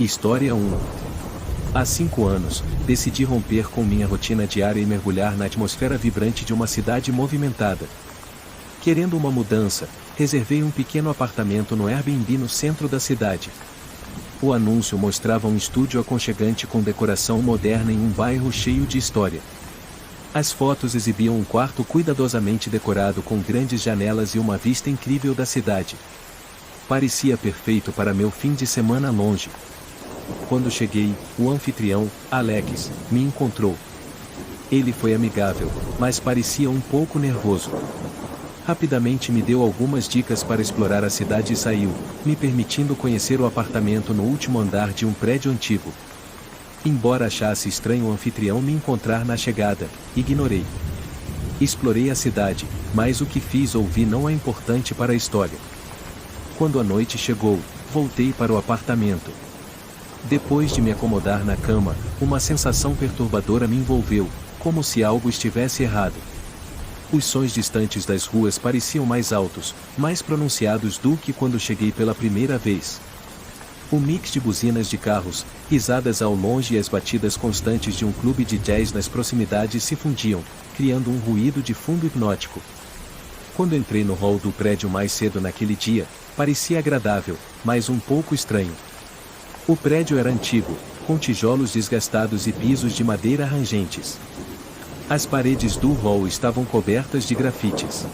História 1. Há 5 anos, decidi romper com minha rotina diária e mergulhar na atmosfera vibrante de uma cidade movimentada. Querendo uma mudança, reservei um pequeno apartamento no Airbnb no centro da cidade. O anúncio mostrava um estúdio aconchegante com decoração moderna em um bairro cheio de história. As fotos exibiam um quarto cuidadosamente decorado com grandes janelas e uma vista incrível da cidade. Parecia perfeito para meu fim de semana longe. Quando cheguei, o anfitrião, Alex, me encontrou. Ele foi amigável, mas parecia um pouco nervoso. Rapidamente me deu algumas dicas para explorar a cidade e saiu, me permitindo conhecer o apartamento no último andar de um prédio antigo. Embora achasse estranho o anfitrião me encontrar na chegada, ignorei. Explorei a cidade, mas o que fiz ou vi não é importante para a história. Quando a noite chegou, voltei para o apartamento. Depois de me acomodar na cama, uma sensação perturbadora me envolveu, como se algo estivesse errado. Os sons distantes das ruas pareciam mais altos, mais pronunciados do que quando cheguei pela primeira vez. O mix de buzinas de carros, risadas ao longe e as batidas constantes de um clube de jazz nas proximidades se fundiam, criando um ruído de fundo hipnótico. Quando entrei no hall do prédio mais cedo naquele dia, parecia agradável, mas um pouco estranho. O prédio era antigo, com tijolos desgastados e pisos de madeira rangentes. As paredes do hall estavam cobertas de grafites.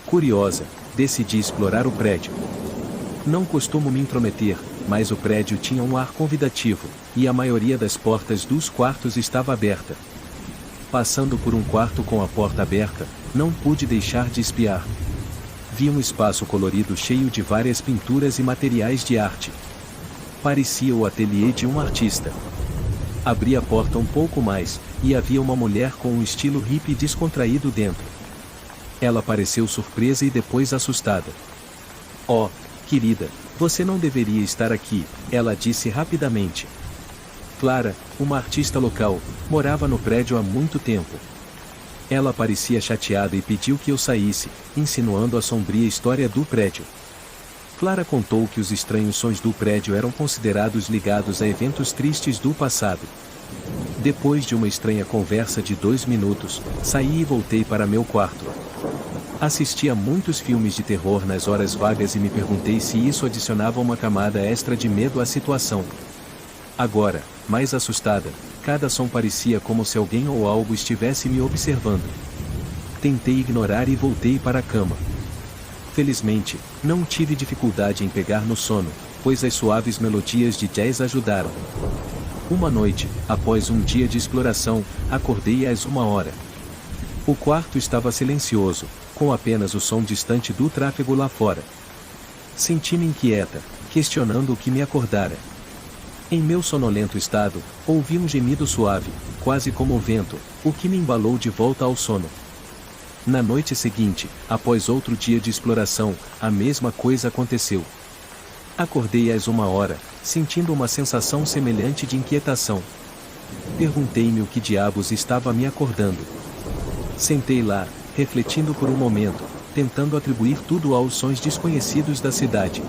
Curiosa, decidi explorar o prédio. Não costumo me intrometer, mas o prédio tinha um ar convidativo, e a maioria das portas dos quartos estava aberta. Passando por um quarto com a porta aberta, não pude deixar de espiar. Vi um espaço colorido cheio de várias pinturas e materiais de arte. Parecia o ateliê de um artista. Abri a porta um pouco mais, e havia uma mulher com um estilo hippie descontraído dentro. Ela pareceu surpresa e depois assustada. "Oh, querida, você não deveria estar aqui", ela disse rapidamente. Clara, uma artista local, morava no prédio há muito tempo. Ela parecia chateada e pediu que eu saísse, insinuando a sombria história do prédio. Clara contou que os estranhos sons do prédio eram considerados ligados a eventos tristes do passado. Depois de uma estranha conversa de 2 minutos, saí e voltei para meu quarto. Assisti a muitos filmes de terror nas horas vagas e me perguntei se isso adicionava uma camada extra de medo à situação. Agora, mais assustada, cada som parecia como se alguém ou algo estivesse me observando. Tentei ignorar e voltei para a cama. Felizmente, não tive dificuldade em pegar no sono, pois as suaves melodias de jazz ajudaram. Uma noite, após um dia de exploração, acordei às 1h. O quarto estava silencioso, com apenas o som distante do tráfego lá fora. Senti-me inquieta, questionando o que me acordara. Em meu sonolento estado, ouvi um gemido suave, quase como o vento, o que me embalou de volta ao sono. Na noite seguinte, após outro dia de exploração, a mesma coisa aconteceu. Acordei às 1h, sentindo uma sensação semelhante de inquietação. Perguntei-me o que diabos estava me acordando. Sentei lá, refletindo por um momento, tentando atribuir tudo aos sons desconhecidos da cidade.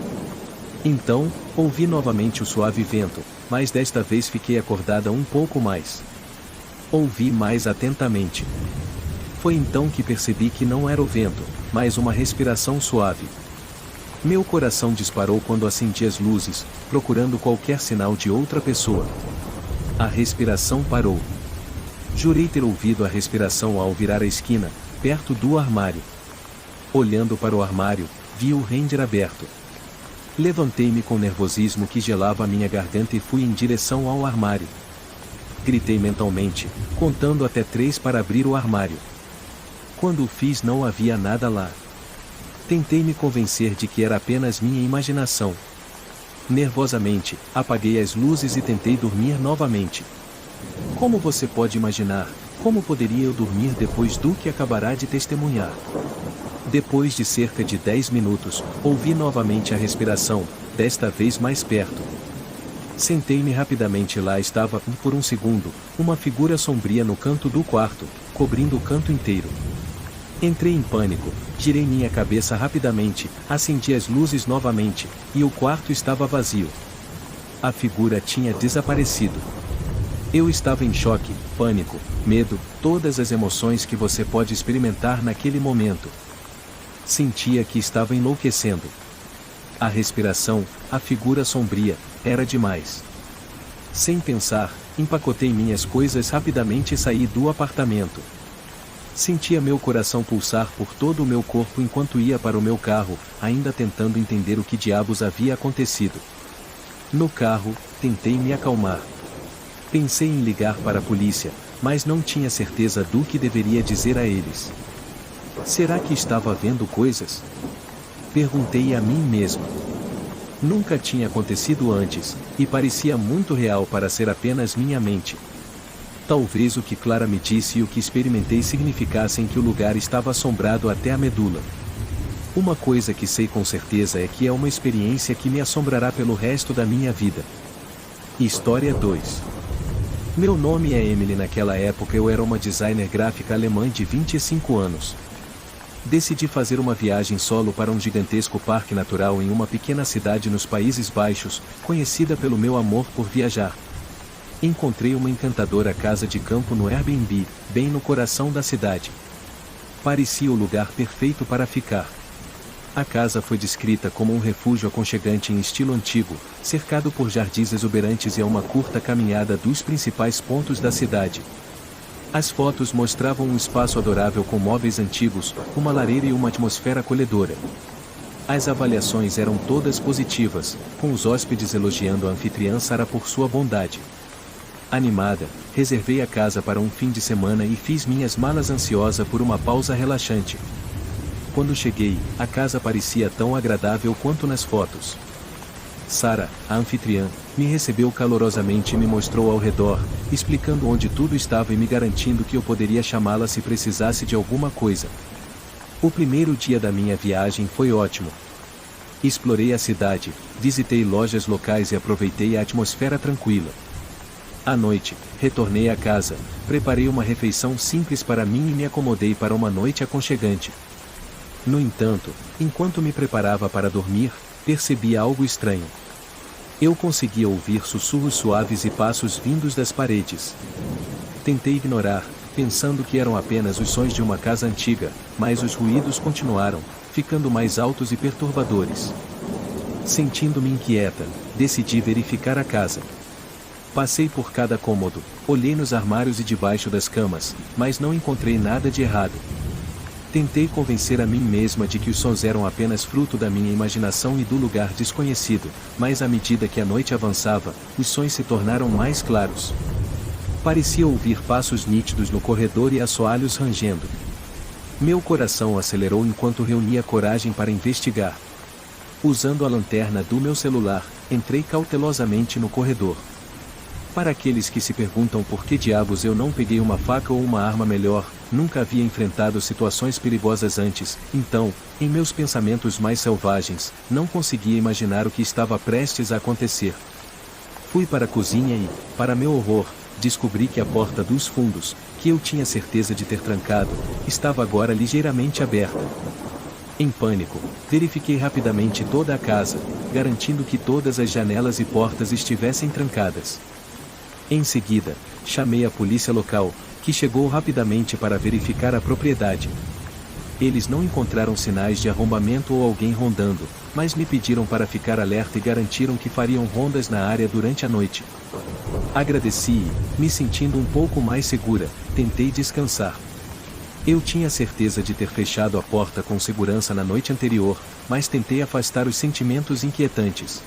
Então, ouvi novamente o suave vento, mas desta vez fiquei acordada um pouco mais. Ouvi mais atentamente. Foi então que percebi que não era o vento, mas uma respiração suave. Meu coração disparou quando acendi as luzes, procurando qualquer sinal de outra pessoa. A respiração parou. Jurei ter ouvido a respiração ao virar a esquina, perto do armário. Olhando para o armário, vi o render aberto. Levantei-me com nervosismo que gelava a minha garganta e fui em direção ao armário. Gritei mentalmente, contando até 3 para abrir o armário. Quando o fiz não havia nada lá. Tentei me convencer de que era apenas minha imaginação. Nervosamente, apaguei as luzes e tentei dormir novamente. Como você pode imaginar, como poderia eu dormir depois do que acabará de testemunhar? Depois de cerca de 10 minutos, ouvi novamente a respiração, desta vez mais perto. Sentei-me rapidamente e lá estava, por um segundo, uma figura sombria no canto do quarto, cobrindo o canto inteiro. Entrei em pânico, girei minha cabeça rapidamente, acendi as luzes novamente, e o quarto estava vazio. A figura tinha desaparecido. Eu estava em choque, pânico, medo, todas as emoções que você pode experimentar naquele momento. Sentia que estava enlouquecendo. A respiração, a figura sombria, era demais. Sem pensar, empacotei minhas coisas rapidamente e saí do apartamento. Sentia meu coração pulsar por todo o meu corpo enquanto ia para o meu carro, ainda tentando entender o que diabos havia acontecido. No carro, tentei me acalmar. Pensei em ligar para a polícia, mas não tinha certeza do que deveria dizer a eles. Será que estava vendo coisas? Perguntei a mim mesmo. Nunca tinha acontecido antes, e parecia muito real para ser apenas minha mente. Talvez o que Clara me disse e o que experimentei significassem que o lugar estava assombrado até a medula. Uma coisa que sei com certeza é que é uma experiência que me assombrará pelo resto da minha vida. História 2. Meu nome é Emily. Naquela época eu era uma designer gráfica alemã de 25 anos. Decidi fazer uma viagem solo para um gigantesco parque natural em uma pequena cidade nos Países Baixos, conhecida pelo meu amor por viajar. Encontrei uma encantadora casa de campo no Airbnb, bem no coração da cidade. Parecia o lugar perfeito para ficar. A casa foi descrita como um refúgio aconchegante em estilo antigo, cercado por jardins exuberantes e a uma curta caminhada dos principais pontos da cidade. As fotos mostravam um espaço adorável com móveis antigos, uma lareira e uma atmosfera acolhedora. As avaliações eram todas positivas, com os hóspedes elogiando a anfitriã Sara por sua bondade. Animada, reservei a casa para um fim de semana e fiz minhas malas ansiosa por uma pausa relaxante. Quando cheguei, a casa parecia tão agradável quanto nas fotos. Sara, a anfitriã, me recebeu calorosamente e me mostrou ao redor, explicando onde tudo estava e me garantindo que eu poderia chamá-la se precisasse de alguma coisa. O primeiro dia da minha viagem foi ótimo. Explorei a cidade, visitei lojas locais e aproveitei a atmosfera tranquila. À noite, retornei à casa, preparei uma refeição simples para mim e me acomodei para uma noite aconchegante. No entanto, enquanto me preparava para dormir, percebi algo estranho. Eu conseguia ouvir sussurros suaves e passos vindos das paredes. Tentei ignorar, pensando que eram apenas os sons de uma casa antiga, mas os ruídos continuaram, ficando mais altos e perturbadores. Sentindo-me inquieta, decidi verificar a casa. Passei por cada cômodo, olhei nos armários e debaixo das camas, mas não encontrei nada de errado. Tentei convencer a mim mesma de que os sons eram apenas fruto da minha imaginação e do lugar desconhecido, mas à medida que a noite avançava, os sons se tornaram mais claros. Parecia ouvir passos nítidos no corredor e assoalhos rangendo. Meu coração acelerou enquanto reunia coragem para investigar. Usando a lanterna do meu celular, entrei cautelosamente no corredor. Para aqueles que se perguntam por que diabos eu não peguei uma faca ou uma arma melhor, nunca havia enfrentado situações perigosas antes, então, em meus pensamentos mais selvagens, não conseguia imaginar o que estava prestes a acontecer. Fui para a cozinha e, para meu horror, descobri que a porta dos fundos, que eu tinha certeza de ter trancado, estava agora ligeiramente aberta. Em pânico, verifiquei rapidamente toda a casa, garantindo que todas as janelas e portas estivessem trancadas. Em seguida, chamei a polícia local, que chegou rapidamente para verificar a propriedade. Eles não encontraram sinais de arrombamento ou alguém rondando, mas me pediram para ficar alerta e garantiram que fariam rondas na área durante a noite. Agradeci e, me sentindo um pouco mais segura, tentei descansar. Eu tinha certeza de ter fechado a porta com segurança na noite anterior, mas tentei afastar os sentimentos inquietantes.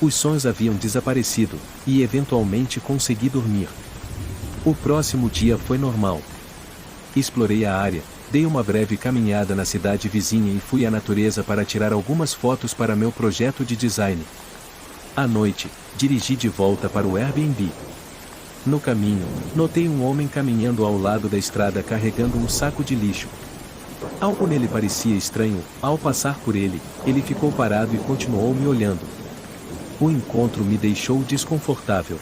Os sons haviam desaparecido, e eventualmente consegui dormir. O próximo dia foi normal. Explorei a área, dei uma breve caminhada na cidade vizinha e fui à natureza para tirar algumas fotos para meu projeto de design. À noite, dirigi de volta para o Airbnb. No caminho, notei um homem caminhando ao lado da estrada carregando um saco de lixo. Algo nele parecia estranho. Ao passar por ele, ele ficou parado e continuou me olhando. O encontro me deixou desconfortável.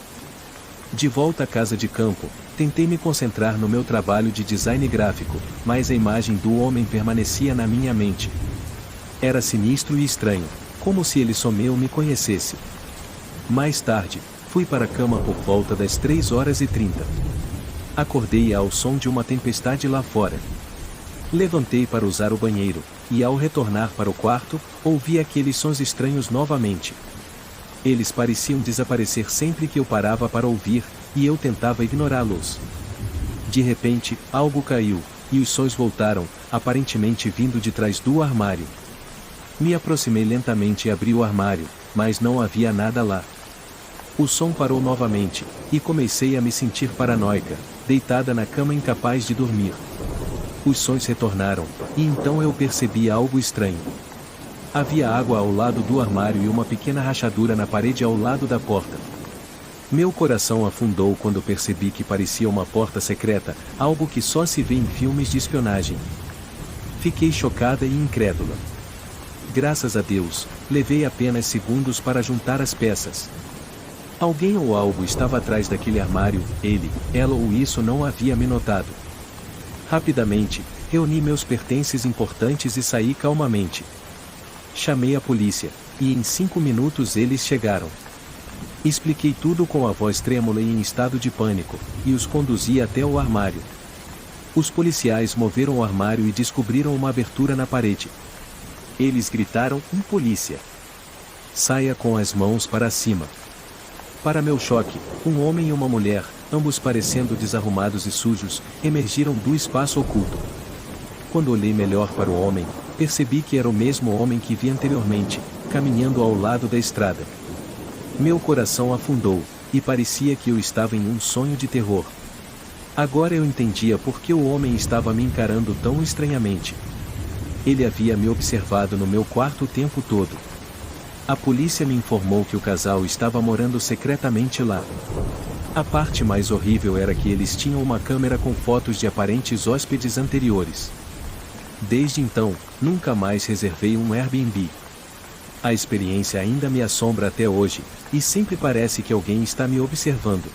De volta à casa de campo, tentei me concentrar no meu trabalho de design gráfico, mas a imagem do homem permanecia na minha mente. Era sinistro e estranho, como se ele só me conhecesse. Mais tarde, fui para a cama por volta das 3h30. Acordei ao som de uma tempestade lá fora. Levantei para usar o banheiro, e ao retornar para o quarto, ouvi aqueles sons estranhos novamente. Eles pareciam desaparecer sempre que eu parava para ouvir, e eu tentava ignorá-los. De repente, algo caiu, e os sons voltaram, aparentemente vindo de trás do armário. Me aproximei lentamente e abri o armário, mas não havia nada lá. O som parou novamente, e comecei a me sentir paranoica, deitada na cama incapaz de dormir. Os sons retornaram, e então eu percebi algo estranho. Havia água ao lado do armário e uma pequena rachadura na parede ao lado da porta. Meu coração afundou quando percebi que parecia uma porta secreta, algo que só se vê em filmes de espionagem. Fiquei chocada e incrédula. Graças a Deus, levei apenas segundos para juntar as peças. Alguém ou algo estava atrás daquele armário, ele, ela ou isso não havia me notado. Rapidamente, reuni meus pertences importantes e saí calmamente. Chamei a polícia, e em 5 minutos eles chegaram. Expliquei tudo com a voz trêmula e em estado de pânico, e os conduzi até o armário. Os policiais moveram o armário e descobriram uma abertura na parede. Eles gritaram: "Um polícia! Saia com as mãos para cima!" Para meu choque, um homem e uma mulher, ambos parecendo desarrumados e sujos, emergiram do espaço oculto. Quando olhei melhor para o homem, percebi que era o mesmo homem que vi anteriormente, caminhando ao lado da estrada. Meu coração afundou, e parecia que eu estava em um sonho de terror. Agora eu entendia por que o homem estava me encarando tão estranhamente. Ele havia me observado no meu quarto o tempo todo. A polícia me informou que o casal estava morando secretamente lá. A parte mais horrível era que eles tinham uma câmera com fotos de aparentes hóspedes anteriores. Desde então, nunca mais reservei um Airbnb. A experiência ainda me assombra até hoje, e sempre parece que alguém está me observando.